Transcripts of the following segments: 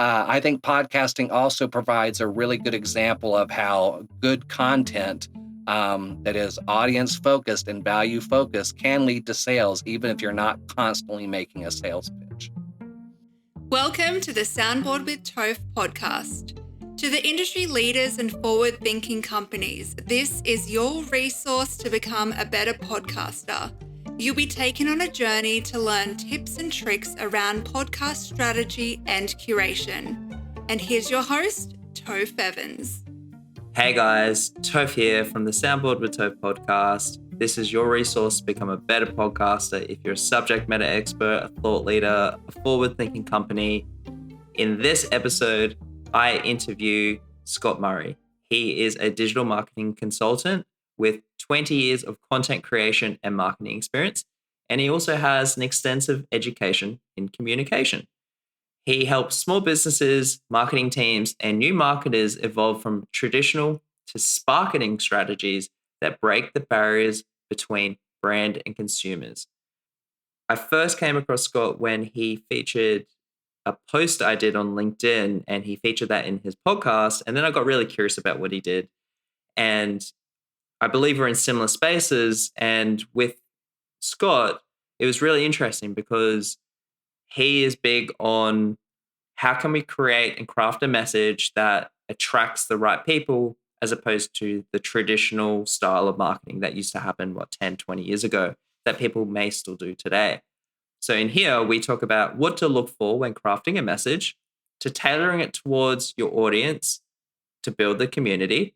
I think podcasting also provides a really good example of how good content that is audience focused and value focused can lead to sales, even if you're not constantly making a sales pitch. Welcome to the Soundboard with Tofe podcast. To the industry leaders and forward-thinking companies, this is your resource to become a better podcaster. You'll be taken on a journey to learn tips and tricks around podcast strategy and curation. And here's your host, Tofe Evans. Hey guys, Tofe here from the Soundboard with Tofe podcast. This is your resource to become a better podcaster if you're a subject matter expert, a thought leader, a forward-thinking company. In this episode, I interview Scott Murray. He is a digital marketing consultant with 20 years of content creation and marketing experience, and he also has an extensive education in communication. He helps small businesses, marketing teams, and new marketers evolve from traditional to sparketing strategies that break the barriers between brand and consumers. I first came across Scott when he featured a post I did on LinkedIn, and he featured that in his podcast. And then I got really curious about what he did. And I believe we're in similar spaces. And with Scott, it was really interesting because he is big on how can we create and craft a message that attracts the right people as opposed to the traditional style of marketing that used to happen, 10, 20 years ago, that people may still do today. So in here, we talk about what to look for when crafting a message, to tailoring it towards your audience to build the community.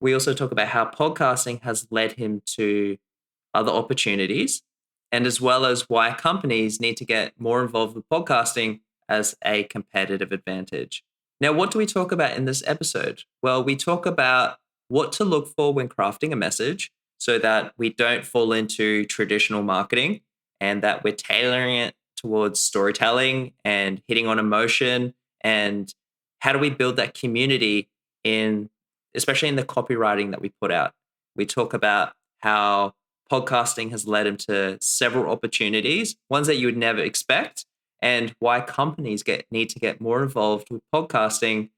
We also talk about how podcasting has led him to other opportunities, and as well as why companies need to get more involved with podcasting as a competitive advantage. Now, what do we talk about in this episode? Well, we talk about what to look for when crafting a message so that we don't fall into traditional marketing and that we're tailoring it towards storytelling and hitting on emotion, and how do we build that community especially in the copywriting that we put out. We talk about how podcasting has led him to several opportunities, ones that you would never expect, and why companies need to get more involved with podcasting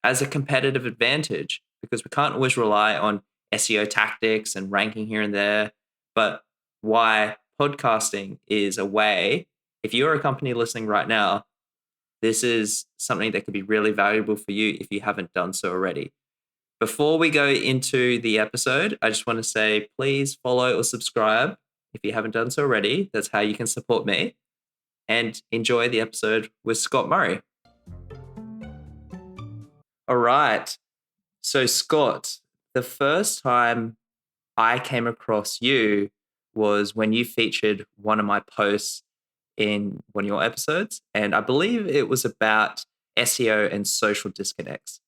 as a competitive advantage, because we can't always rely on SEO tactics and ranking here and there, but why podcasting is a way. If you're a company listening right now, this is something that could be really valuable for you if you haven't done so already. Before we go into the episode, I just want to say, please follow or subscribe if you haven't done so already. That's how you can support me. And enjoy the episode with Scott Murray. All right. So Scott, the first time I came across you was when you featured one of my posts in one of your episodes. And I believe it was about SEO and social disconnects.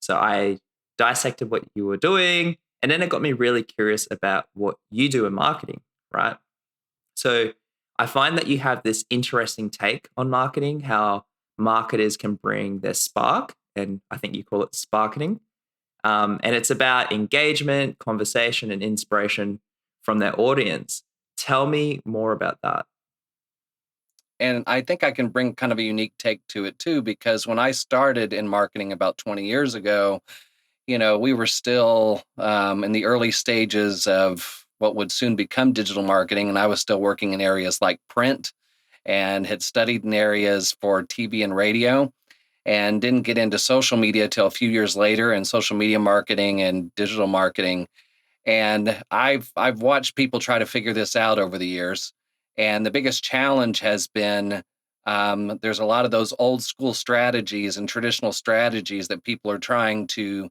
So I dissected what you were doing, and then it got me really curious about what you do in marketing, right? So I find that you have this interesting take on marketing, how marketers can bring their spark, and I think you call it sparketing. And it's about engagement, conversation, and inspiration from their audience. Tell me more about that. And I think I can bring kind of a unique take to it too, because when I started in marketing about 20 years ago, we were still in the early stages of what would soon become digital marketing. And I was still working in areas like print and had studied in areas for TV and radio, and didn't get into social media till a few years later, and social media marketing and digital marketing. And I've watched people try to figure this out over the years. And the biggest challenge has been there's a lot of those old school strategies and traditional strategies that people are trying to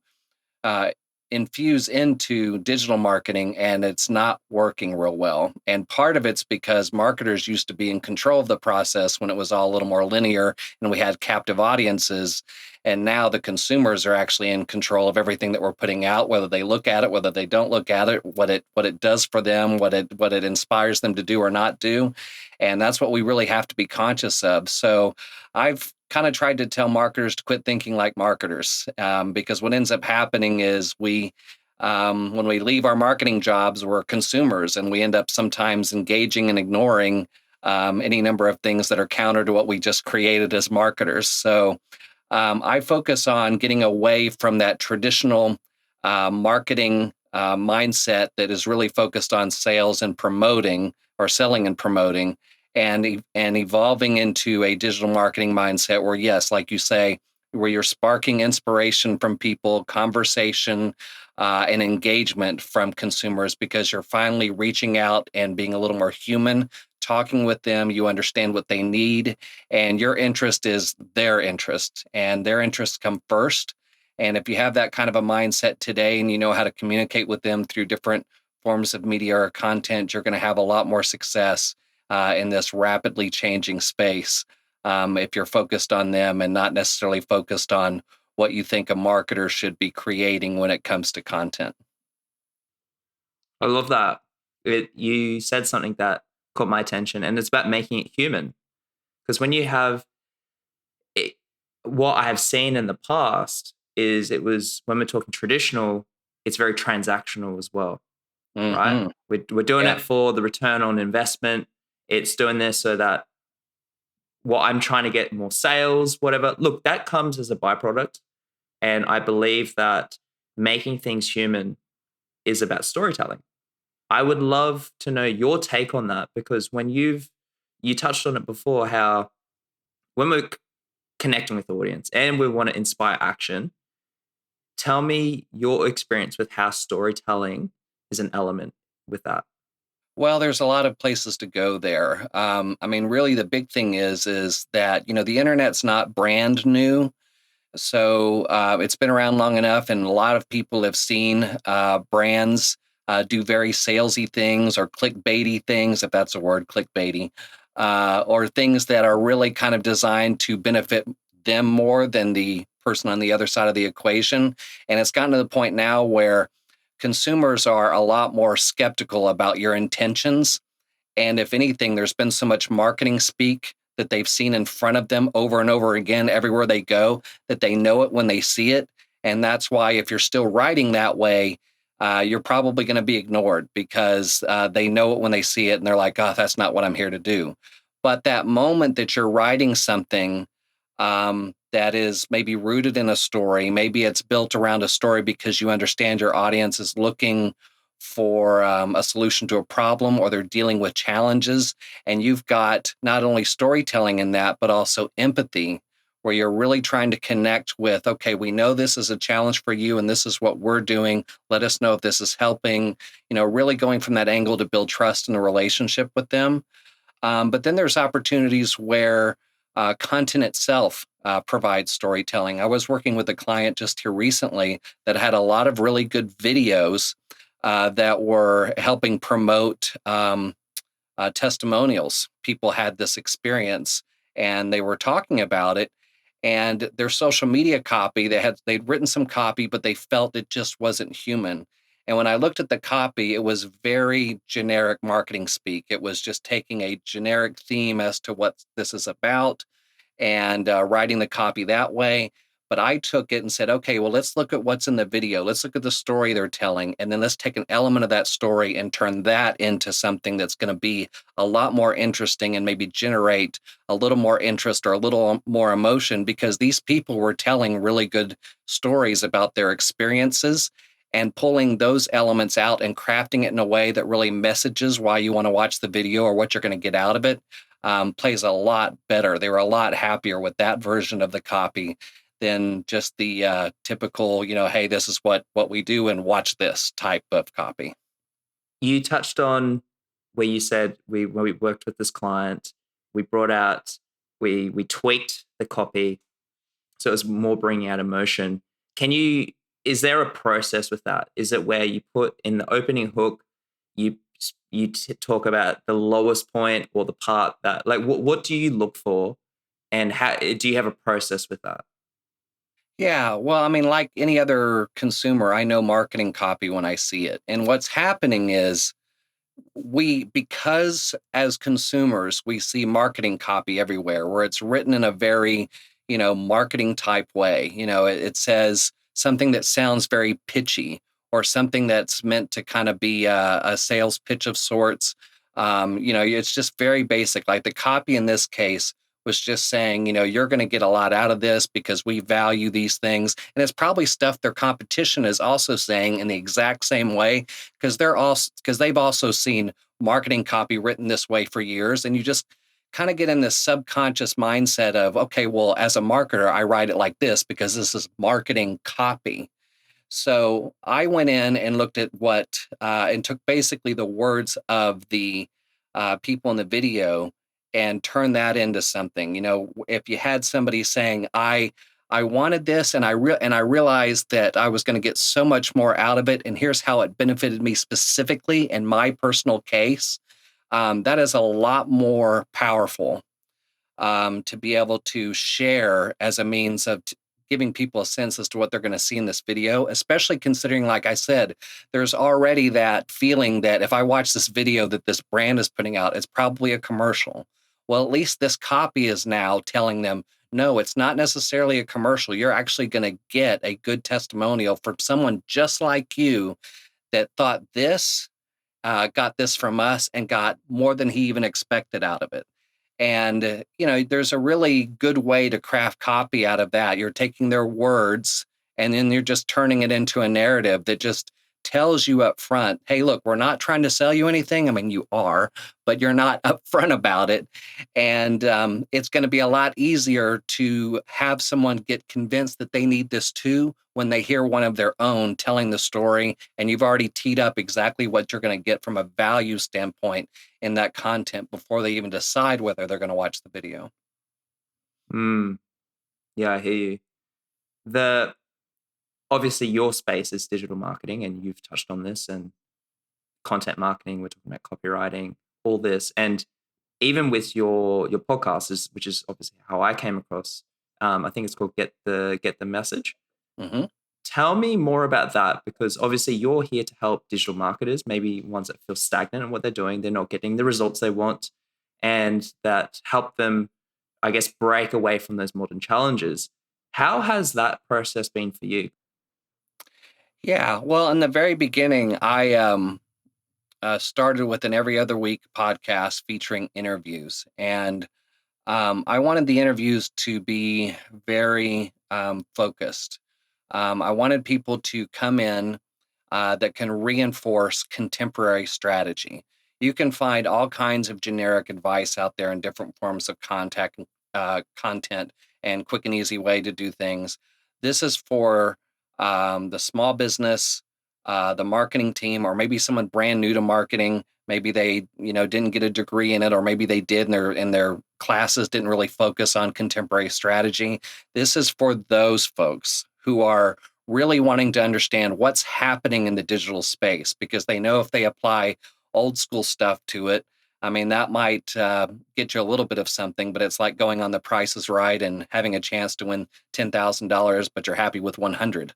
infuse into digital marketing, and it's not working real well. And part of it's because marketers used to be in control of the process when it was all a little more linear and we had captive audiences. And now the consumers are actually in control of everything that we're putting out, whether they look at it, whether they don't look at it, what it does for them, what it inspires them to do or not do. And that's what we really have to be conscious of. So I've kind of tried to tell marketers to quit thinking like marketers, because what ends up happening is when we leave our marketing jobs, we're consumers, and we end up sometimes engaging and ignoring any number of things that are counter to what we just created as marketers. So I focus on getting away from that traditional marketing mindset that is really focused on sales and promoting, or selling and promoting, and evolving into a digital marketing mindset where, yes, like you say, where you're sparking inspiration from people, conversation, and engagement from consumers, because you're finally reaching out and being a little more human, talking with them. You understand what they need, and your interest is their interest, and their interests come first. And if you have that kind of a mindset today, and you know how to communicate with them through different forms of media or content, you're going to have a lot more success in this rapidly changing space, if you're focused on them and not necessarily focused on what you think a marketer should be creating when it comes to content. I love that. You said something that caught my attention, and it's about making it human. Because when you have it, what I have seen in the past is it was when we're talking traditional, it's very transactional as well, right? Hmm. We're doing Yeah. it for the return on investment. It's doing this so that what I'm trying to get more sales, whatever. Look, that comes as a byproduct. And I believe that making things human is about storytelling. I would love to know your take on that, because when you touched on it before, how when we're connecting with the audience and we want to inspire action, tell me your experience with how storytelling is an element with that. Well, there's a lot of places to go there. I mean, really, the big thing is that the internet's not brand new. So it's been around long enough, and a lot of people have seen brands do very salesy things, or clickbaity things, if that's a word, clickbaity, or things that are really kind of designed to benefit them more than the person on the other side of the equation. And it's gotten to the point now where consumers are a lot more skeptical about your intentions. And if anything, there's been so much marketing speak that they've seen in front of them over and over again everywhere they go, that they know it when they see it. And that's why, if you're still writing that way, you're probably going to be ignored, because they know it when they see it, and they're like, oh, that's not what I'm here to do. But that moment that you're writing something that is maybe rooted in a story, maybe it's built around a story because you understand your audience is looking for a solution to a problem, or they're dealing with challenges. And you've got not only storytelling in that, but also empathy, where you're really trying to connect with, okay, we know this is a challenge for you, and this is what we're doing. Let us know if this is helping, really going from that angle to build trust in a relationship with them. But then there's opportunities where content itself provides storytelling. I was working with a client just here recently that had a lot of really good videos that were helping promote testimonials. People had this experience, and they were talking about it. And their social media copy, they'd written some copy, but they felt it just wasn't human. And when I looked at the copy, it was very generic marketing speak. It was just taking a generic theme as to what this is about, and writing the copy that way. But I took it and said, okay, well, let's look at what's in the video. Let's look at the story they're telling. And then let's take an element of that story and turn that into something that's going to be a lot more interesting, and maybe generate a little more interest or a little more emotion, because these people were telling really good stories about their experiences, and pulling those elements out and crafting it in a way that really messages why you want to watch the video or what you're going to get out of it, plays a lot better. They were a lot happier with that version of the copy than just the typical, hey, this is what we do, and watch this type of copy. You touched on where you said when we worked with this client, we brought out, we tweaked the copy so it was more bringing out emotion. Can you? Is there a process with that? Is it where you put in the opening hook, you talk about the lowest point, or the part that, like, what do you look for, and how do you have a process with that? Yeah, well, I mean, like any other consumer, I know marketing copy when I see it. And what's happening is, because as consumers, we see marketing copy everywhere, where it's written in a very, marketing type way. It says something that sounds very pitchy, or something that's meant to kind of be a sales pitch of sorts. It's just very basic. Like the copy in this case was just saying, you're going to get a lot out of this because we value these things. And it's probably stuff their competition is also saying in the exact same way because they've also seen marketing copy written this way for years. And you just kind of get in this subconscious mindset of, okay, well, as a marketer, I write it like this because this is marketing copy. So I went in and looked at and took basically the words of the people in the video and turned that into something. If you had somebody saying, I wanted this and I realized that I was going to get so much more out of it, and here's how it benefited me specifically in my personal case, that is a lot more powerful to be able to share as a means of giving people a sense as to what they're going to see in this video, especially considering, like I said, there's already that feeling that if I watch this video that this brand is putting out, it's probably a commercial. Well, at least this copy is now telling them, no, it's not necessarily a commercial. You're actually going to get a good testimonial from someone just like you that thought this, got this from us, and got more than he even expected out of it. And, there's a really good way to craft copy out of that. You're taking their words and then you're just turning it into a narrative that just tells you up front, hey, look, we're not trying to sell you anything. I mean, you are, but you're not upfront about it. And it's going to be a lot easier to have someone get convinced that they need this too when they hear one of their own telling the story. And you've already teed up exactly what you're going to get from a value standpoint in that content before they even decide whether they're going to watch the video. Yeah, I hear you. Obviously your space is digital marketing, and you've touched on this, and content marketing, we're talking about copywriting, all this. And even with your podcast, which is obviously how I came across, I think it's called Get the Message. Mm-hmm. Tell me more about that, because obviously you're here to help digital marketers, maybe ones that feel stagnant in what they're doing, they're not getting the results they want, and that help them, I guess, break away from those modern challenges. How has that process been for you? Yeah, well, in the very beginning, I started with an every other week podcast featuring interviews. And I wanted the interviews to be very focused. I wanted people to come in that can reinforce contemporary strategy. You can find all kinds of generic advice out there in different forms of content and quick and easy way to do things. This is for the small business, the marketing team, or maybe someone brand new to marketing. Maybe they, didn't get a degree in it, or maybe they did, and their classes didn't really focus on contemporary strategy. This is for those folks who are really wanting to understand what's happening in the digital space, because they know if they apply old school stuff to it, I mean, that might get you a little bit of something, but it's like going on The Price is Right and having a chance to win $10,000, but you're happy with 100.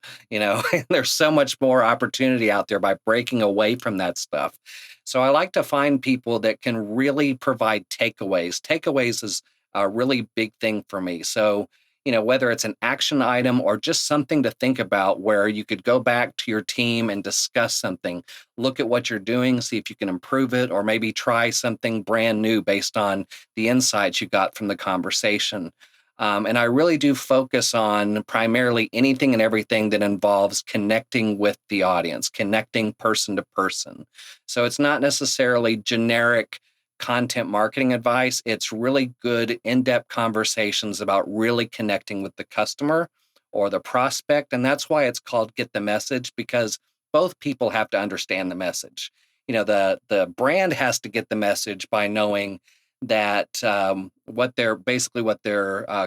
There's so much more opportunity out there by breaking away from that stuff. So I like to find people that can really provide takeaways. Takeaways is a really big thing for me. So, whether it's an action item or just something to think about where you could go back to your team and discuss something, look at what you're doing, see if you can improve it, or maybe try something brand new based on the insights you got from the conversation. And I really do focus on primarily anything and everything that involves connecting with the audience, connecting person to person. So it's not necessarily generic content marketing advice. It's really good in-depth conversations about really connecting with the customer or the prospect. And that's why it's called Get the Message, because both people have to understand the message. The brand has to get the message by knowing that what their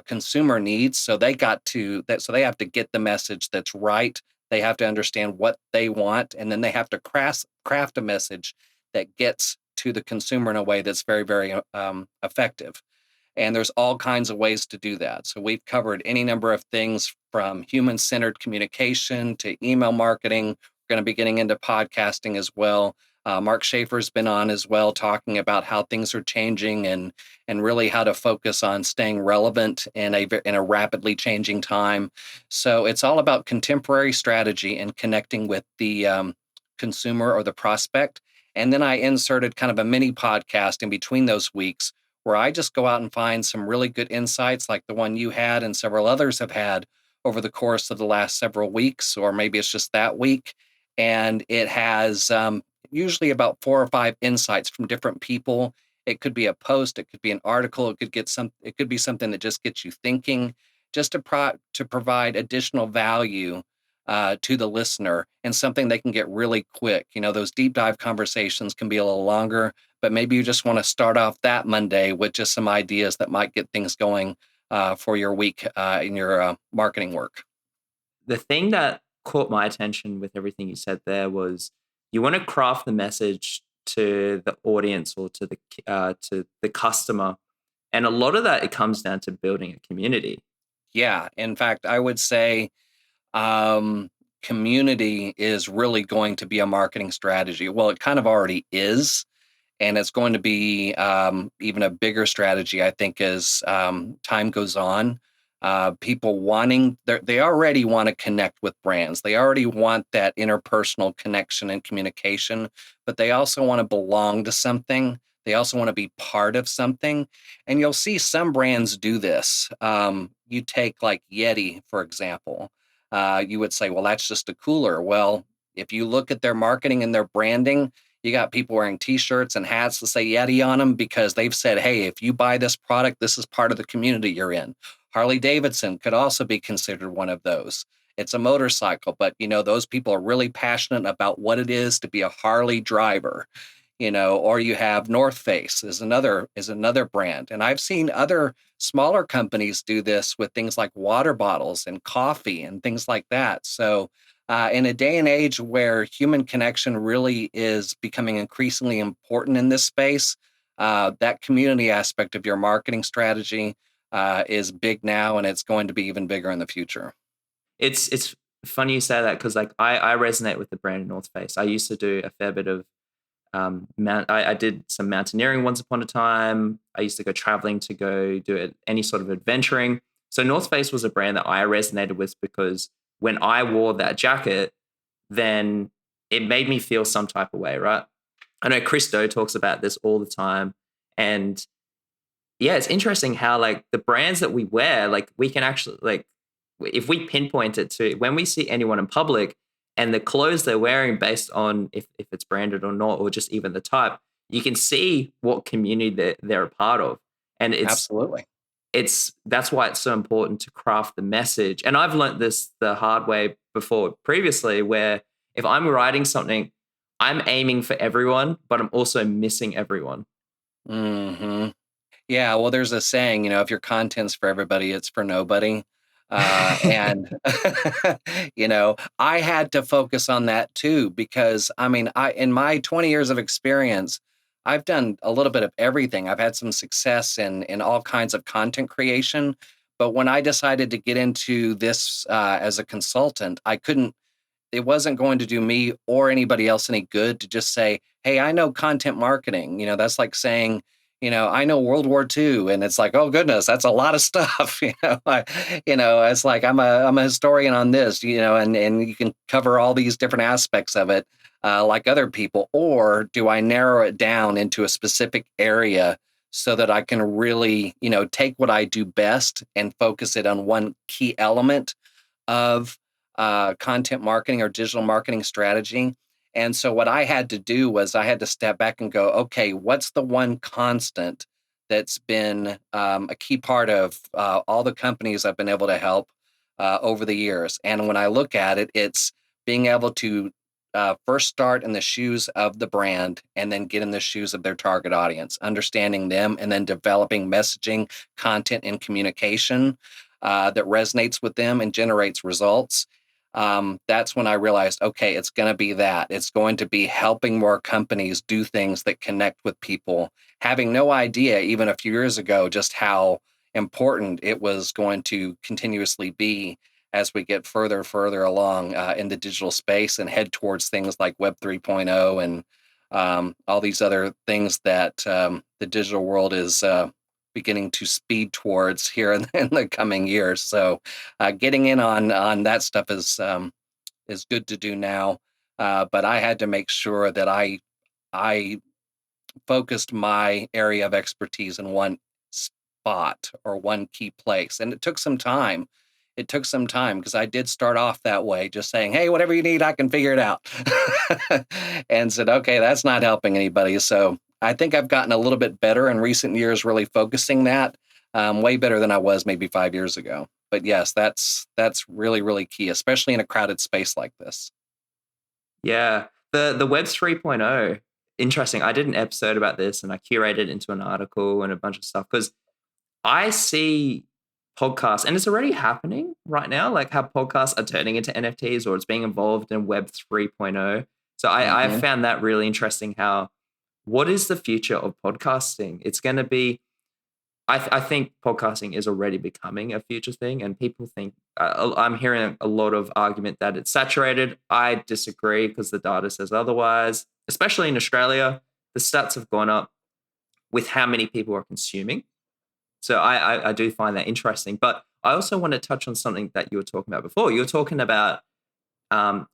consumer needs. So they have to get the message that's right. They have to understand what they want, and then they have to craft a message that gets to the consumer in a way that's very, very effective. And there's all kinds of ways to do that. So we've covered any number of things from human-centered communication to email marketing. We're going to be getting into podcasting as well. Mark Schaefer's been on as well, talking about how things are changing and really how to focus on staying relevant in a rapidly changing time. So it's all about contemporary strategy and connecting with the consumer or the prospect. And then I inserted kind of a mini podcast in between those weeks where I just go out and find some really good insights like the one you had and several others have had over the course of the last several weeks, or maybe it's just that week. And it has usually about 4 or 5 insights from different people. It could be a post, it could be an article, it could be something that just gets you thinking, just to provide additional value to the listener and something they can get really quick. Those deep dive conversations can be a little longer, but maybe you just want to start off that Monday with just some ideas that might get things going for your week in your marketing work. The thing that caught my attention with everything you said there was you want to craft the message to the audience or to the customer, and a lot of that it comes down to building a community. Yeah, in fact, I would say community is really going to be a marketing strategy. Well, it kind of already is. And it's going to be even a bigger strategy, I think, as time goes on. People they already want to connect with brands. They already want that interpersonal connection and communication, but they also want to belong to something. They also want to be part of something. And you'll see some brands do this. You take like Yeti, for example. You would say, well, that's just a cooler. Well, if you look at their marketing and their branding, you got people wearing T-shirts and hats that say Yeti on them because they've said, hey, if you buy this product, this is part of the community you're in. Harley Davidson could also be considered one of those. It's a motorcycle, but those people are really passionate about what it is to be a Harley driver. Or you have North Face is another brand. And I've seen other smaller companies do this with things like water bottles and coffee and things like that. So in a day and age where human connection really is becoming increasingly important in this space, that community aspect of your marketing strategy is big now, and it's going to be even bigger in the future. It's funny you say that because like I resonate with the brand North Face. I used to do a fair bit of I did some mountaineering once upon a time. I used to go traveling to go do any sort of adventuring. So North Face was a brand that I resonated with because when I wore that jacket, then it made me feel some type of way, right? I know Chris Do talks about this all the time. And yeah, it's interesting how like the brands that we wear, like we can actually like, if we pinpoint it to when we see anyone in public and the clothes they're wearing based on if it's branded or not, or just even the type, you can see what community they're a part of. And Absolutely. That's why it's so important to craft the message. And I've learned this the hard way before previously, where if I'm writing something, I'm aiming for everyone, but I'm also missing everyone. Mm-hmm. Yeah, well, there's a saying, if your content's for everybody, it's for nobody. And I had to focus on that too, because in my 20 years of experience, I've done a little bit of everything. I've had some success in all kinds of content creation. But when I decided to get into this as a consultant, it wasn't going to do me or anybody else any good to just say, hey, I know content marketing. That's like saying, I know World War II, and it's like, oh goodness, that's a lot of stuff. It's like I'm a historian on this, and you can cover all these different aspects of it, like other people. Or do I narrow it down into a specific area so that I can really, take what I do best and focus it on one key element of content marketing or digital marketing strategy? And so what I had to do was I had to step back and go, okay, what's the one constant that's been a key part of all the companies I've been able to help over the years? And when I look at it, it's being able to first start in the shoes of the brand and then get in the shoes of their target audience, understanding them, and then developing messaging, content, and communication that resonates with them and generates results. That's when I realized, okay, it's going to be that. It's going to be helping more companies do things that connect with people, having no idea even a few years ago just how important it was going to continuously be as we get further and further along in the digital space and head towards things like Web 3.0 and all these other things that the digital world is beginning to speed towards here in the coming years. So getting in on that stuff is good to do now. But I had to make sure that I I focused my area of expertise in one spot or one key place. And it took some time. It took some time because I did start off that way, just saying, hey, whatever you need, I can figure it out. And said, okay, that's not helping anybody. So I think I've gotten a little bit better in recent years, really focusing that way better than I was maybe 5 years ago. But yes, that's really, really key, especially in a crowded space like this. Yeah. The Web 3.0, interesting. I did an episode about this and I curated it into an article and a bunch of stuff because I see podcasts, and it's already happening right now, like how podcasts are turning into NFTs or it's being involved in Web 3.0. So I Mm-hmm. found that really interesting how what is the future of podcasting? It's going to be I think podcasting is already becoming a future thing, and people think I'm hearing a lot of argument that it's saturated. I disagree because the data says otherwise. Especially in Australia, the stats have gone up with how many people are consuming. So I do find that interesting. But I also want to touch on something that you were talking about before. You were talking about um,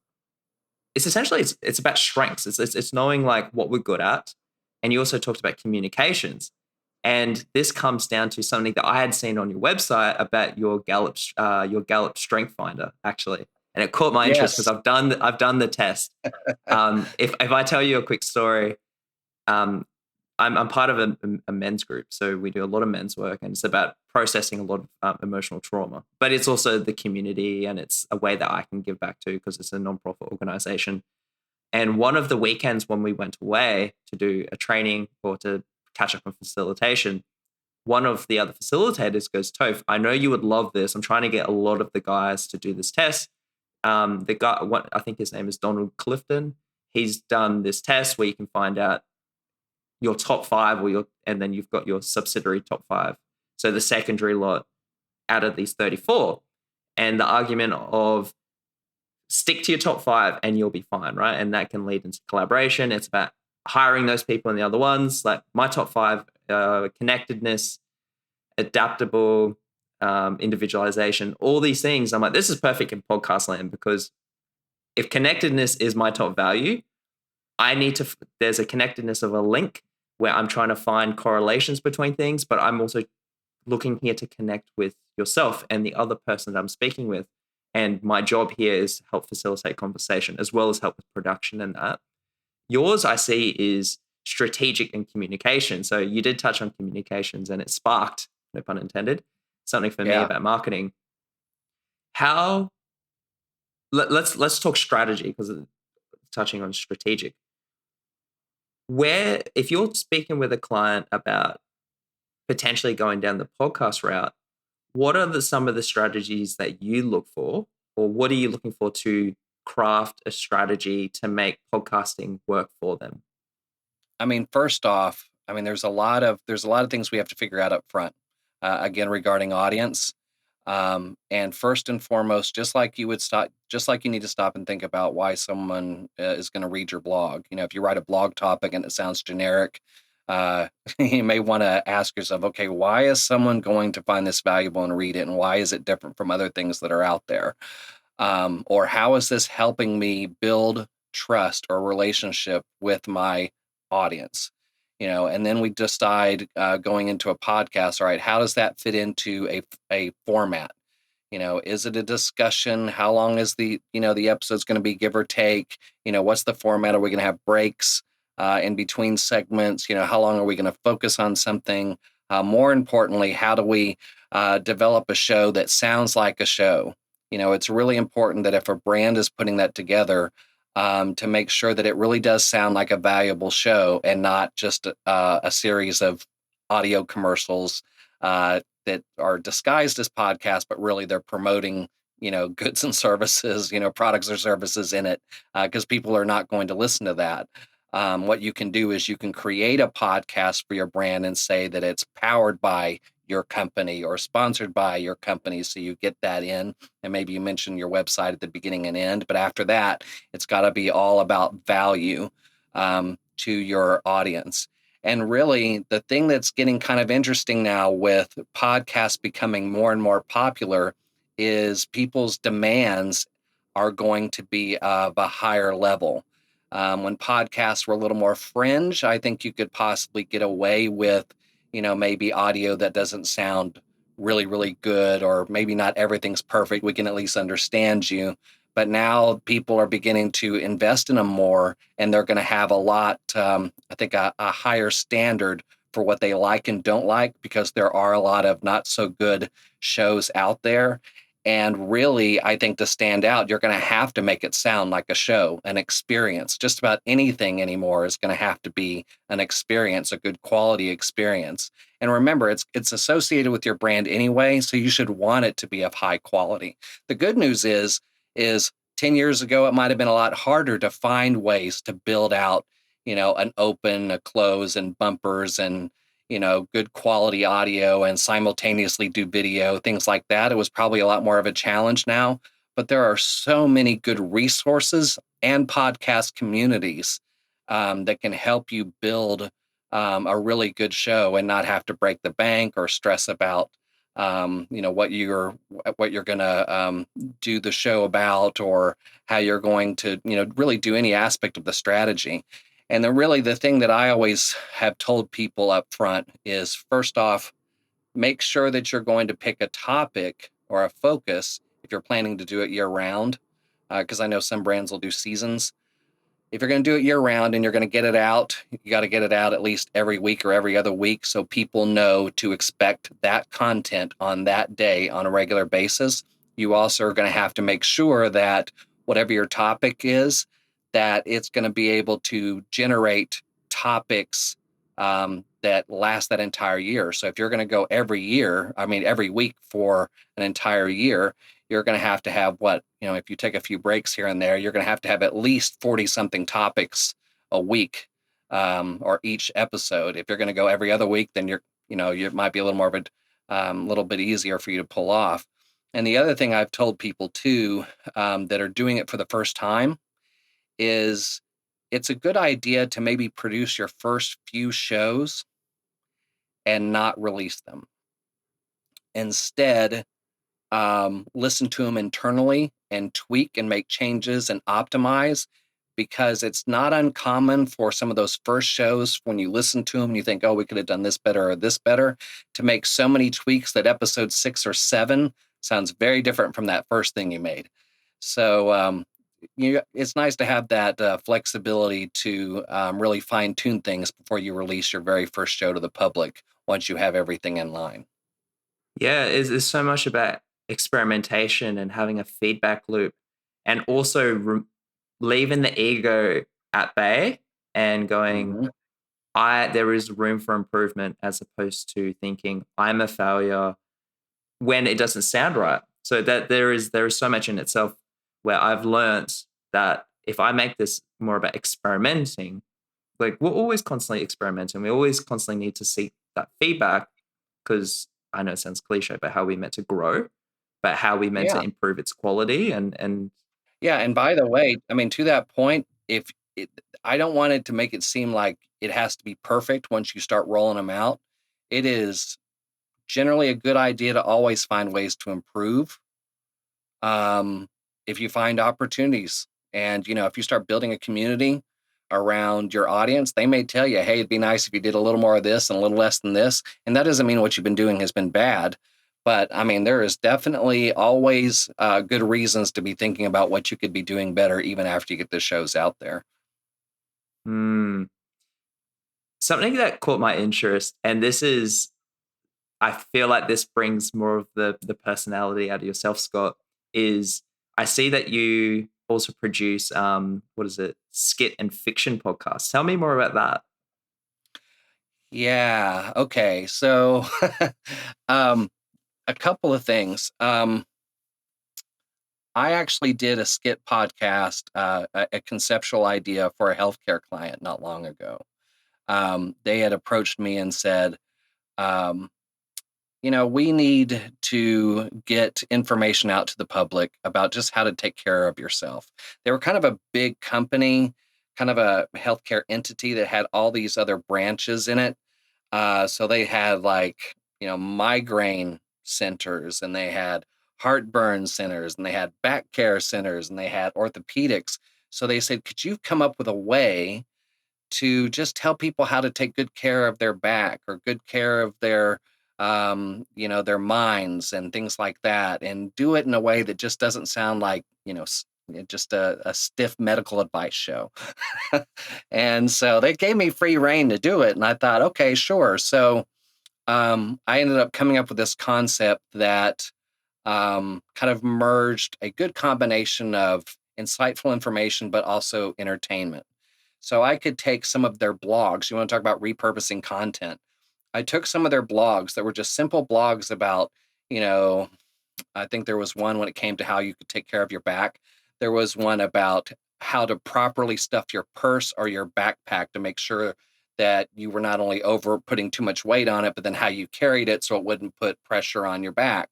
it's essentially it's about strengths. It's knowing like what we're good at, and you also talked about communications. And this comes down to something that I had seen on your website about your Gallup Strength Finder actually, and it caught my interest because Yes. I've done the test. If I tell you a quick story, um, I'm part of a men's group, so we do a lot of men's work, and it's about processing a lot of emotional trauma. But it's also the community, and it's a way that I can give back to because it's a nonprofit organization. And one of the weekends when we went away to do a training or to catch up on facilitation, one of the other facilitators goes, Toph, I know you would love this. I'm trying to get a lot of the guys to do this test. The guy, what I think his name is Donald Clifton. He's done this test where you can find out your top five and then you've got your subsidiary top five. So the secondary lot out of these 34. And the argument of stick to your top five and you'll be fine, right? And that can lead into collaboration. It's about hiring those people and the other ones. Like my top five, connectedness, adaptable, individualization, all these things. I'm like, this is perfect in podcast land because if connectedness is my top value, there's a connectedness of a link where I'm trying to find correlations between things, but I'm also looking here to connect with yourself and the other person that I'm speaking with. And my job here is to help facilitate conversation as well as help with production and that. Yours, I see, is strategic and communication. So you did touch on communications and it sparked, no pun intended, something for me Yeah. about marketing. How, let's talk strategy because touching on strategic. Where, if you're speaking with a client about potentially going down the podcast route, what are some of the strategies that you look for, or what are you looking for to craft a strategy to make podcasting work for them? I mean, first off, I mean, there's a lot of things we have to figure out up front. Again, regarding audience, and first and foremost, just like you need to stop and think about why someone is going to read your blog. You know, if you write a blog topic and it sounds generic, uh, you may want to ask yourself, okay, why is someone going to find this valuable and read it, and why is it different from other things that are out there? Or how is this helping me build trust or relationship with my audience? You know, and then we decide going into a podcast, all right, how does that fit into a format? You know, is it a discussion? How long is the episode's going to be, give or take? You know, what's the format? Are we going to have breaks in between segments? You know, how long are we going to focus on something? More importantly, how do we develop a show that sounds like a show? You know, it's really important that if a brand is putting that together, to make sure that it really does sound like a valuable show and not just a series of audio commercials that are disguised as podcasts, but really they're promoting, you know, goods and services, you know, products or services in it, because people are not going to listen to that. What you can do is you can create a podcast for your brand and say that it's powered by your company or sponsored by your company. So you get that in, and maybe you mention your website at the beginning and end, but after that, it's got to be all about value to your audience. And really, the thing that's getting kind of interesting now with podcasts becoming more and more popular is people's demands are going to be of a higher level. When podcasts were a little more fringe, I think you could possibly get away with, maybe audio that doesn't sound really, really good, or maybe not everything's perfect. We can at least understand you. But now people are beginning to invest in them more, and they're going to have a lot, I think, a higher standard for what they like and don't like, because there are a lot of not so good shows out there. And really, I think to stand out, you're going to have to make it sound like a show, an experience. Just about anything anymore is going to have to be an experience, a good quality experience. And remember, it's associated with your brand anyway, so you should want it to be of high quality. The good news is 10 years ago, it might have been a lot harder to find ways to build out, an open, a close, and bumpers, and good quality audio, and simultaneously do video, things like that. It was probably a lot more of a challenge now, but there are so many good resources and podcast communities that can help you build a really good show and not have to break the bank or stress about what you're gonna do the show about, or how you're going to really do any aspect of the strategy. And then really the thing that I always have told people up front is, first off, make sure that you're going to pick a topic or a focus if you're planning to do it year round, because I know some brands will do seasons. If you're going to do it year round and you're going to get it out, you got to get it out at least every week or every other week, so people know to expect that content on that day on a regular basis. You also are going to have to make sure that whatever your topic is, that it's going to be able to generate topics that last that entire year. So if you're going to go every week for an entire year, you're going to have if you take a few breaks here and there, you're going to have at least 40 something topics a week, or each episode. If you're going to go every other week, then you might be a little more of a little bit easier for you to pull off. And the other thing I've told people too, that are doing it for the first time, is it's a good idea to maybe produce your first few shows and not release them. Instead, listen to them internally and tweak and make changes and optimize, because it's not uncommon for some of those first shows, when you listen to them, you think, oh, we could have done this better or this better, to make so many tweaks that episode 6 or 7 sounds very different from that first thing you made. So it's nice to have that flexibility to really fine tune things before you release your very first show to the public, once you have everything in line. Yeah, it's so much about experimentation and having a feedback loop, and also leaving the ego at bay and going, Mhm. there is room for improvement, as opposed to thinking I'm a failure when it doesn't sound right. So that there is so much in itself, where I've learned that if I make this more about experimenting, like we're always constantly experimenting, we always constantly need to seek that feedback, because I know it sounds cliche, but how we meant to grow, but how we meant to Yeah. improve its quality, and Yeah, and by the way, I mean, to that point, if it, I don't want it to make it seem like it has to be perfect once you start rolling them out. It is generally a good idea to always find ways to improve. Um, if you find opportunities, and if you start building a community around your audience, they may tell you, "Hey, it'd be nice if you did a little more of this and a little less than this." And that doesn't mean what you've been doing has been bad. But I mean, there is definitely always good reasons to be thinking about what you could be doing better, even after you get the shows out there. mm, something that caught my interest, and this is, I feel like this brings more of the personality out of yourself, Scott, is I see that you also produce what is it, skit and fiction podcasts. Tell me more about that. Yeah. Okay. So, um, a couple of things. I actually did a skit podcast, a conceptual idea for a healthcare client not long ago. They had approached me and said, um, we need to get information out to the public about just how to take care of yourself. They were kind of a big company, kind of a healthcare entity that had all these other branches in it. So they had like, migraine centers, and they had heartburn centers, and they had back care centers, and they had orthopedics. So they said, could you come up with a way to just tell people how to take good care of their back or good care of their their minds and things like that, and do it in a way that just doesn't sound like just a stiff medical advice show. And so they gave me free reign to do it, and I thought, okay, sure. So I ended up coming up with this concept that kind of merged a good combination of insightful information, but also entertainment. So I could take some of their blogs. You want to talk about repurposing content? I took some of their blogs that were just simple blogs about, you know, I think there was one when it came to how you could take care of your back. There was one about how to properly stuff your purse or your backpack to make sure that you were not only over putting too much weight on it, but then how you carried it so it wouldn't put pressure on your back.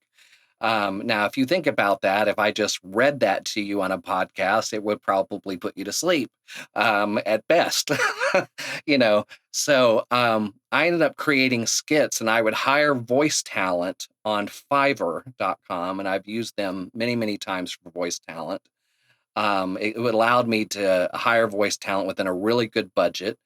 Now, if you think about that, if I just read that to you on a podcast, it would probably put you to sleep at best. you know, I ended up creating skits, and I would hire voice talent on Fiverr.com, and I've used them many, many times for voice talent. It allowed me to hire voice talent within a really good budget.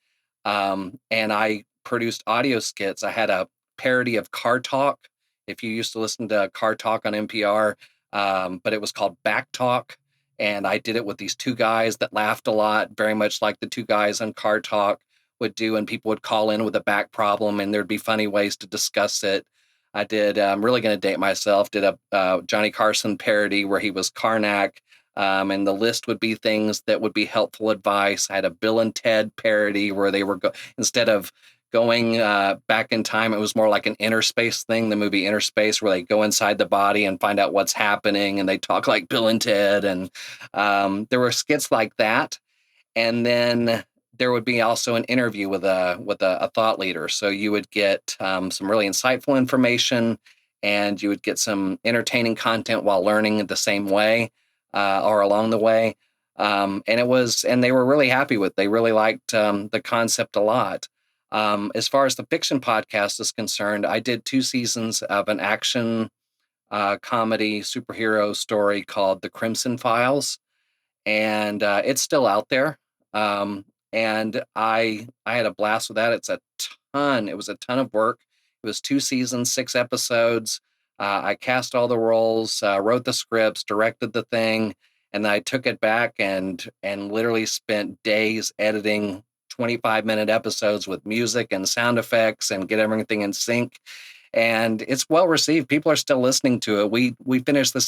And I produced audio skits. I had a parody of Car Talk, if you used to listen to Car Talk on NPR, but it was called Back Talk. And I did it with these two guys that laughed a lot, very much like the two guys on Car Talk would do. And people would call in with a back problem, and there'd be funny ways to discuss it. I did, I'm really going to date myself, did a Johnny Carson parody where he was Karnak. And the list would be things that would be helpful advice. I had a Bill and Ted parody where they were, instead of going back in time, it was more like an Inner Space thing, the movie Inner Space, where they go inside the body and find out what's happening, and they talk like Bill and Ted. And there were skits like that. And then there would be also an interview with a thought leader. So you would get some really insightful information, and you would get some entertaining content while learning the same way or along the way. And they were really happy with it. They really liked the concept a lot. As far as the fiction podcast is concerned, I did 2 seasons of an action comedy superhero story called The Crimson Files, and it's still out there. And I had a blast with that. It was a ton of work. It was 2 seasons, 6 episodes. I cast all the roles, wrote the scripts, directed the thing, and I took it back and literally spent days editing 25-minute episodes with music and sound effects and get everything in sync. And it's well received. People are still listening to it. We finished the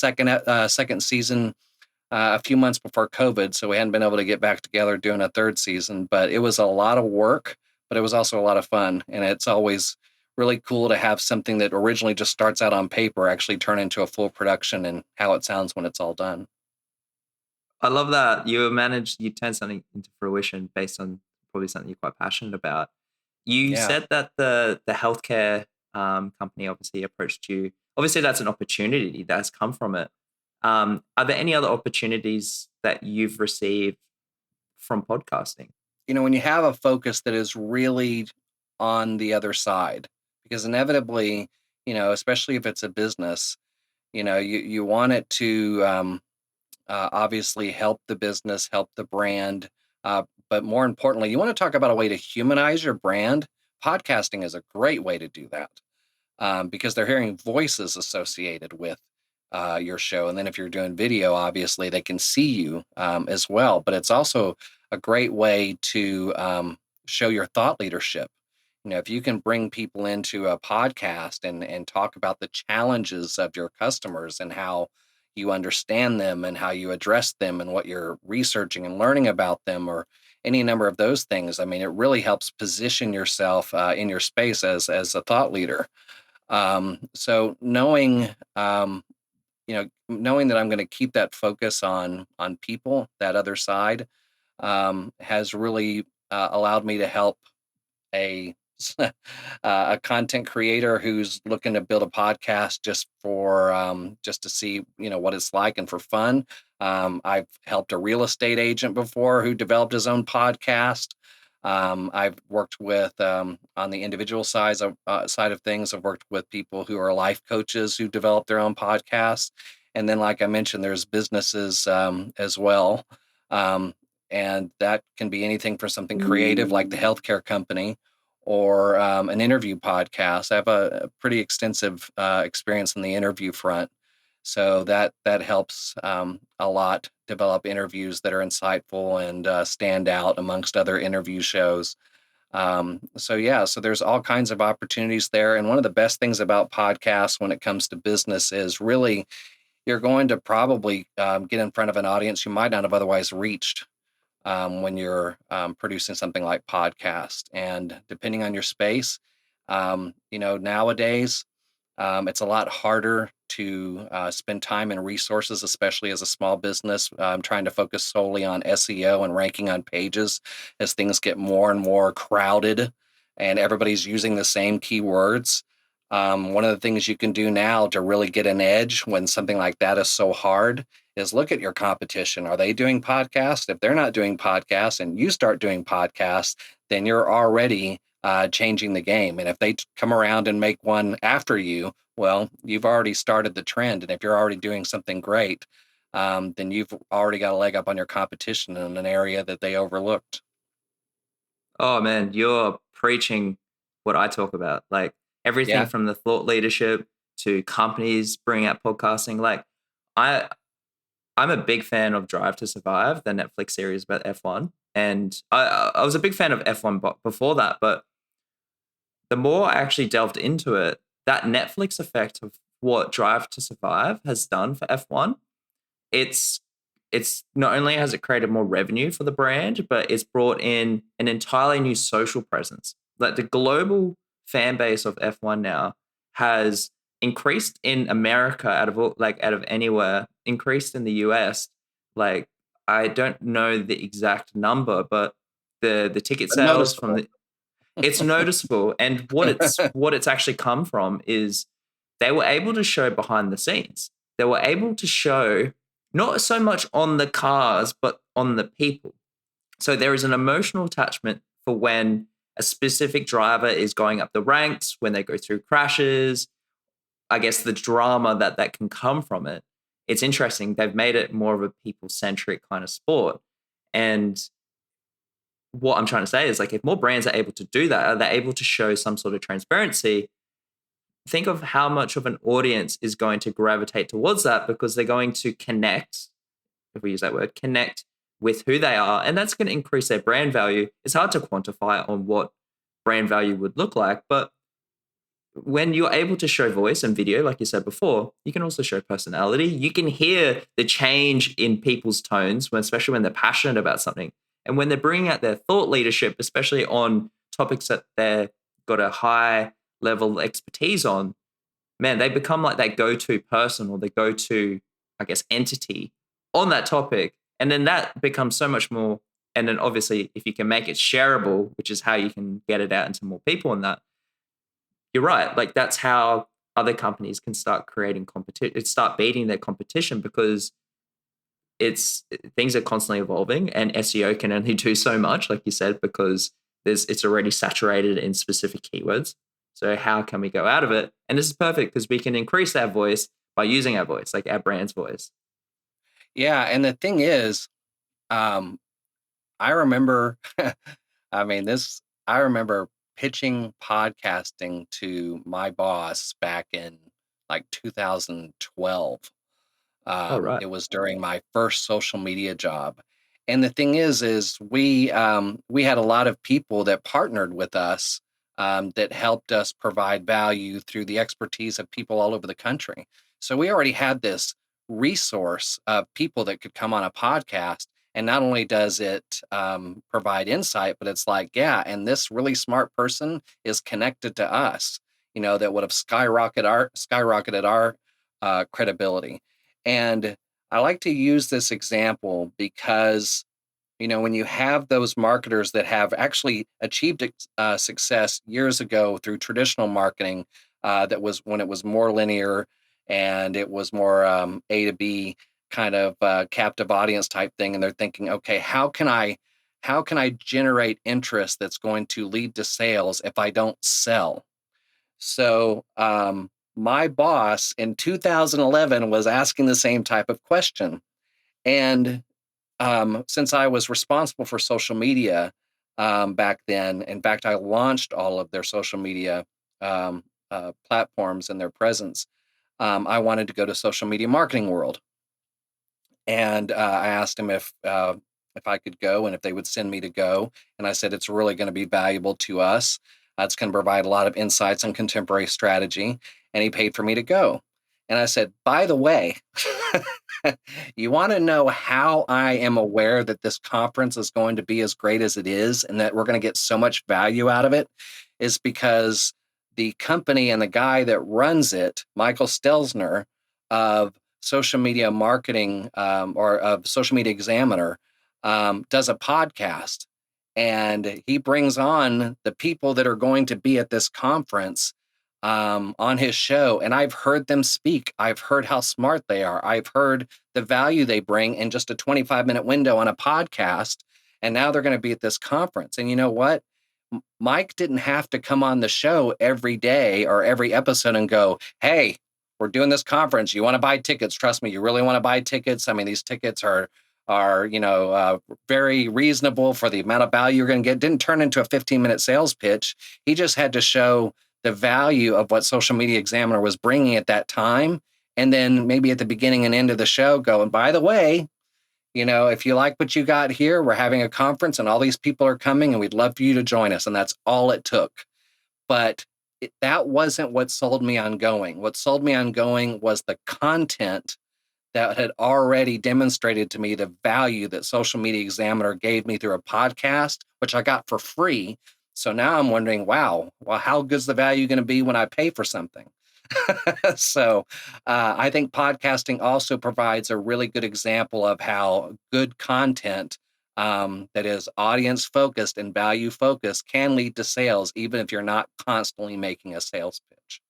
second season a few months before COVID, so we hadn't been able to get back together doing a 3rd season. But it was a lot of work, but it was also a lot of fun. And it's always really cool to have something that originally just starts out on paper actually turn into a full production and how it sounds when it's all done. I love that you turn something into fruition based on probably something you're quite passionate about. You Yeah. said that the healthcare company obviously approached you. Obviously, that's an opportunity that has come from it. Are there any other opportunities that you've received from podcasting? When you have a focus that is really on the other side, because inevitably, especially if it's a business, you want it to obviously help the business, help the brand. But more importantly, you want to talk about a way to humanize your brand. Podcasting is a great way to do that because they're hearing voices associated with your show. And then if you're doing video, obviously they can see you as well. But it's also a great way to show your thought leadership. If you can bring people into a podcast and talk about the challenges of your customers and how you understand them and how you address them and what you're researching and learning about them, or any number of those things, I mean, it really helps position yourself in your space as a thought leader. So knowing that I'm going to keep that focus on people, that other side, has really allowed me to help a a content creator who's looking to build a podcast just to see what it's like and for fun. I've helped a real estate agent before who developed his own podcast. I've worked with on the individual side of things. I've worked with people who are life coaches who develop their own podcasts, and then, like I mentioned, there's businesses as well. And that can be anything for something creative like the healthcare company or an interview podcast. I have a pretty extensive experience in the interview front. So that helps a lot develop interviews that are insightful and stand out amongst other interview shows. So there's all kinds of opportunities there. And one of the best things about podcasts when it comes to business is really you're going to probably get in front of an audience you might not have otherwise reached when you're producing something like podcast. And depending on your space, nowadays it's a lot harder to spend time and resources, especially as a small business, trying to focus solely on SEO and ranking on pages as things get more and more crowded and everybody's using the same keywords. One of the things you can do now to really get an edge when something like that is so hard is look at your competition. Are they doing podcasts? If they're not doing podcasts and you start doing podcasts, then you're already changing the game. And if they come around and make one after you, well, you've already started the trend. And if you're already doing something great, then you've already got a leg up on your competition in an area that they overlooked. Oh man, you're preaching what I talk about. Like everything Yeah. from the thought leadership to companies bringing out podcasting. Like I I'm a big fan of Drive to Survive, the Netflix series about F1. And I was a big fan of F1 before that, but the more I actually delved into it, that Netflix effect of what Drive to Survive has done for F1, it's it's not only has it created more revenue for the brand, but it's brought in an entirely new social presence. Like the global fan base of F1 now has increased in America out of anywhere, increased in the US. Like I don't know the exact number, but the ticket But sales from noticeable. the it's noticeable. And what it's actually come from is they were able to show behind the scenes. They were able to show not so much on the cars, but on the people. So there is an emotional attachment for when a specific driver is going up the ranks, when they go through crashes, I guess the drama that can come from it. It's interesting. They've made it more of a people centric kind of sport. And what I'm trying to say is like if more brands are able to do that, they're able to show some sort of transparency. Think of how much of an audience is going to gravitate towards that because they're going to connect, if we use that word, connect with who they are, and that's going to increase their brand value. It's hard to quantify on what brand value would look like, but when you're able to show voice and video, like you said before, you can also show personality. You can hear the change in people's tones, especially when they're passionate about something. And when they're bringing out their thought leadership, especially on topics that they've got a high level expertise on, man, they become like that go-to person or the go-to, I guess, entity on that topic. And then that becomes so much more. And then obviously, if you can make it shareable, which is how you can get it out into more people and that, you're right. Like that's how other companies can start creating competition, start beating their competition because it's things are constantly evolving and SEO can only do so much, like you said, because it's already saturated in specific keywords. So how can we go out of it? And this is perfect because we can increase our voice by using our voice, like our brand's voice. Yeah. And the thing is, um, I remember, I remember pitching podcasting to my boss back in like 2012. Oh, right. It was during my first social media job. And the thing is we had a lot of people that partnered with us that helped us provide value through the expertise of people all over the country. So we already had this resource of people that could come on a podcast. And not only does it provide insight, but it's like, yeah, and this really smart person is connected to us, that would have skyrocketed our credibility. And I like to use this example because, when you have those marketers that have actually achieved success years ago through traditional marketing, that was when it was more linear and it was more A to B kind of captive audience type thing. And they're thinking, okay, how can I generate interest that's going to lead to sales if I don't sell? So my boss in 2011 was asking the same type of question. And since I was responsible for social media back then, in fact, I launched all of their social media um, platforms and their presence. I wanted to go to social media marketing world, and I asked him if I could go and if they would send me to go. And I said it's really going to be valuable to us. It's going to provide a lot of insights on contemporary strategy, and he paid for me to go. And I said, by the way, you want to know how I am aware that this conference is going to be as great as it is and that we're going to get so much value out of it? Is because the company and the guy that runs it, Michael Stelzner of social media marketing or of Social Media Examiner, does a podcast, and he brings on the people that are going to be at this conference on his show. And I've heard them speak. I've heard how smart they are. I've heard the value they bring in just a 25-minute window on a podcast. And now they're going to be at this conference. And you know what? Mike didn't have to come on the show every day or every episode and go, hey, we're doing this conference. You want to buy tickets? Trust me, you really want to buy tickets. I mean, these tickets are very reasonable for the amount of value you're going to get. Didn't turn into a 15-minute sales pitch. He just had to show the value of what Social Media Examiner was bringing at that time. And then maybe at the beginning and end of the show go, and by the way, if you like what you got here, we're having a conference and all these people are coming and we'd love for you to join us. And that's all it took. But that wasn't what sold me on going. What sold me on going was the content that had already demonstrated to me the value that Social Media Examiner gave me through a podcast, which I got for free. So now I'm wondering, wow, well, how good's the value going to be when I pay for something? So I think podcasting also provides a really good example of how good content that is audience focused and value focused can lead to sales, even if you're not constantly making a sales pitch.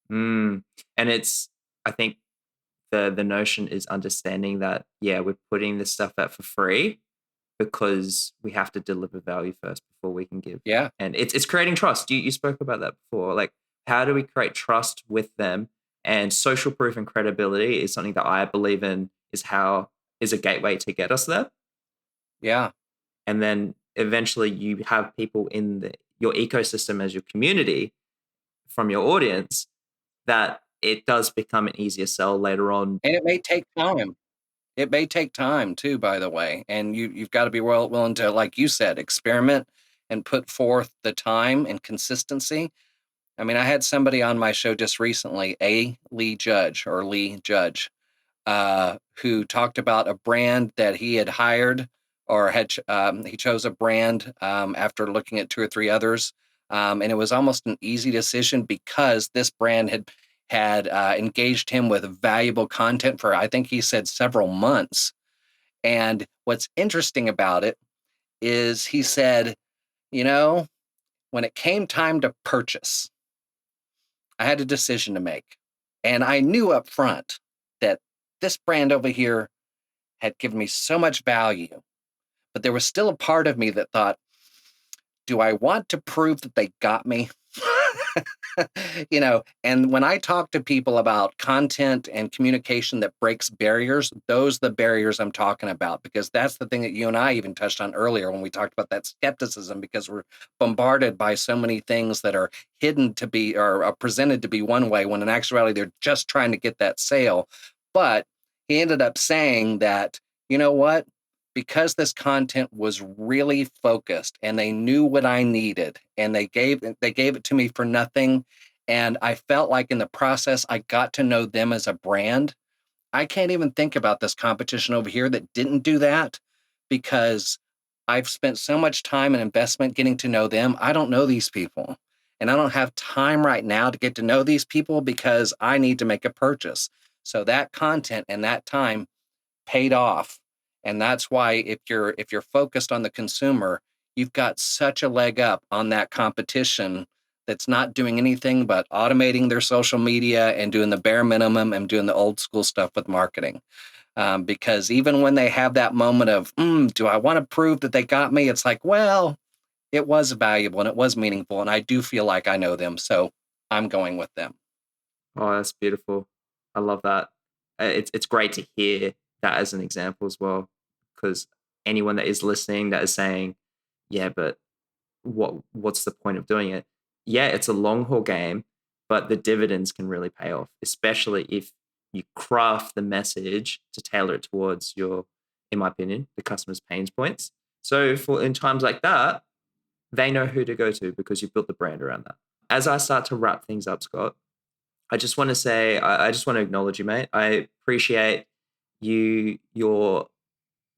And I think the notion is understanding that, yeah, we're putting this stuff out for free because we have to deliver value first before we can give. Yeah. And it's creating trust. You spoke about that before. Like, how do we create trust with them? And social proof and credibility is something that I believe in is a gateway to get us there. Yeah. And then eventually you have people in your ecosystem as your community from your audience that it does become an easier sell later on. And it may take time. It may take time too, by the way. And you've got to be willing to, like you said, experiment and put forth the time and consistency. I mean, I had somebody on my show just recently, Lee Judge, who talked about a brand that he had hired or he chose a brand after looking at two or three others. And it was almost an easy decision because this brand had engaged him with valuable content for, I think he said, several months. And what's interesting about it is he said, when it came time to purchase, I had a decision to make. And I knew up front that this brand over here had given me so much value, but there was still a part of me that thought, do I want to prove that they got me? And when I talk to people about content and communication that breaks barriers, those are the barriers I'm talking about, because that's the thing that you and I even touched on earlier when we talked about that skepticism, because we're bombarded by so many things that are hidden to be or are presented to be one way when in actuality they're just trying to get that sale. But he ended up saying that, you know what? Because this content was really focused and they knew what I needed and they gave it to me for nothing. And I felt like in the process, I got to know them as a brand. I can't even think about this competition over here that didn't do that, because I've spent so much time and investment getting to know them. I don't know these people, and I don't have time right now to get to know these people because I need to make a purchase. So that content and that time paid off. And that's why if you're focused on the consumer, you've got such a leg up on that competition that's not doing anything but automating their social media and doing the bare minimum and doing the old school stuff with marketing. Because even when they have that moment of, do I want to prove that they got me? It's like, well, it was valuable and it was meaningful. And I do feel like I know them. So I'm going with them. Oh, that's beautiful. I love that. It's great to hear that as an example as well. because anyone that is listening that is saying, yeah, but what's the point of doing it? Yeah, it's a long haul game, but the dividends can really pay off, especially if you craft the message to tailor it towards your, in my opinion, the customer's pain points. So in times like that, they know who to go to because you've built the brand around that. As I start to wrap things up, Scott, I just want to say, I just want to acknowledge you, mate. I appreciate your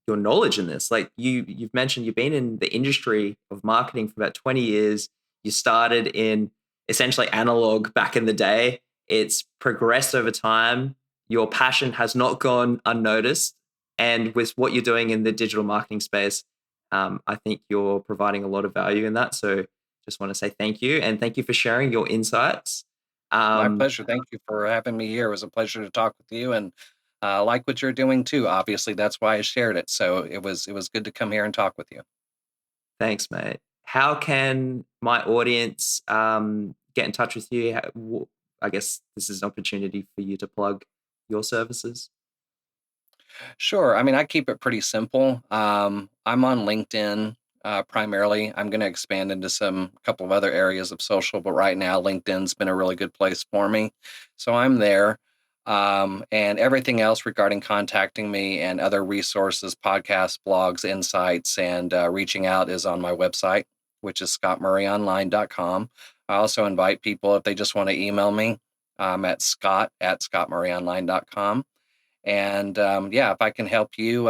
knowledge in this. Like you've mentioned, you've been in the industry of marketing for about 20 years. You started in essentially analog back in the day. It's progressed over time. Your passion has not gone unnoticed. And with what you're doing in the digital marketing space, I think you're providing a lot of value in that. So just want to say thank you. And thank you for sharing your insights. My pleasure. Thank you for having me here. It was a pleasure to talk with you, and like what you're doing too. Obviously, that's why I shared it. So it was good to come here and talk with you. Thanks, mate. How can my audience get in touch with you? I guess this is an opportunity for you to plug your services. Sure. I mean, I keep it pretty simple. I'm on LinkedIn primarily. I'm going to expand into some couple of other areas of social, but right now LinkedIn's been a really good place for me. So I'm there. And everything else regarding contacting me and other resources, podcasts, blogs, insights, and reaching out is on my website, which is scottmurrayonline.com. I also invite people, if they just want to email me, at scott@scottmurrayonline.com. And yeah, if I can help you,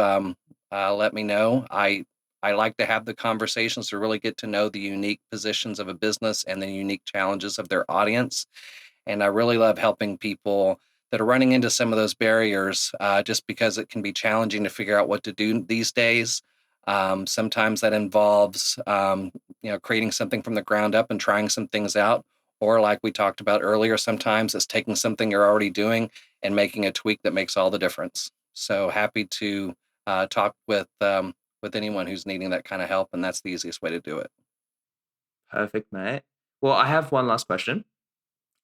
let me know. I like to have the conversations to really get to know the unique positions of a business and the unique challenges of their audience. And I really love helping people that are running into some of those barriers, just because it can be challenging to figure out what to do these days. Sometimes that involves, creating something from the ground up and trying some things out. Or like we talked about earlier, sometimes it's taking something you're already doing and making a tweak that makes all the difference. So happy to talk with anyone who's needing that kind of help, and that's the easiest way to do it. Perfect, mate. Well, I have one last question,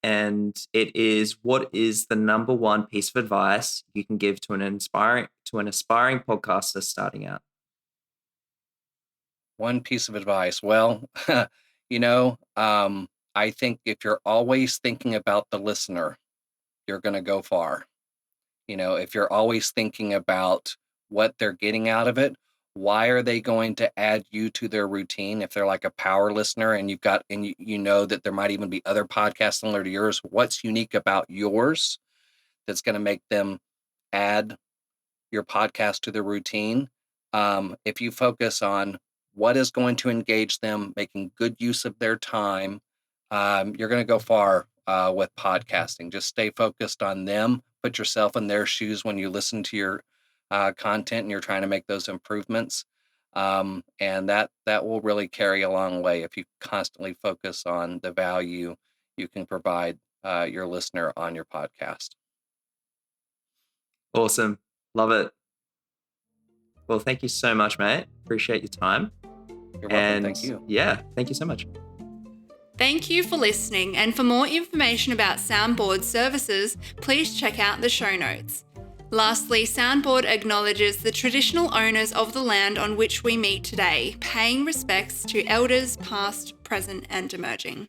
and it is: what is the number one piece of advice you can give to an aspiring podcaster starting out? One piece of advice. Well, I think if you're always thinking about the listener, you're going to go far. If you're always thinking about what they're getting out of it, why are they going to add you to their routine? If they're like a power listener and you know that there might even be other podcasts similar to yours, what's unique about yours that's going to make them add your podcast to their routine? If you focus on what is going to engage them, making good use of their time, you're going to go far with podcasting. Just stay focused on them. Put yourself in their shoes when you listen to your content and you're trying to make those improvements. And that will really carry a long way if you constantly focus on the value you can provide your listener on your podcast. Awesome. Love it. Well, thank you so much, mate. Appreciate your time. You're welcome. Thank you. Yeah, thank you so much. Thank you for listening, and for more information about Soundboard services, please check out the show notes. Lastly, Soundboard acknowledges the traditional owners of the land on which we meet today, paying respects to elders past, present and emerging.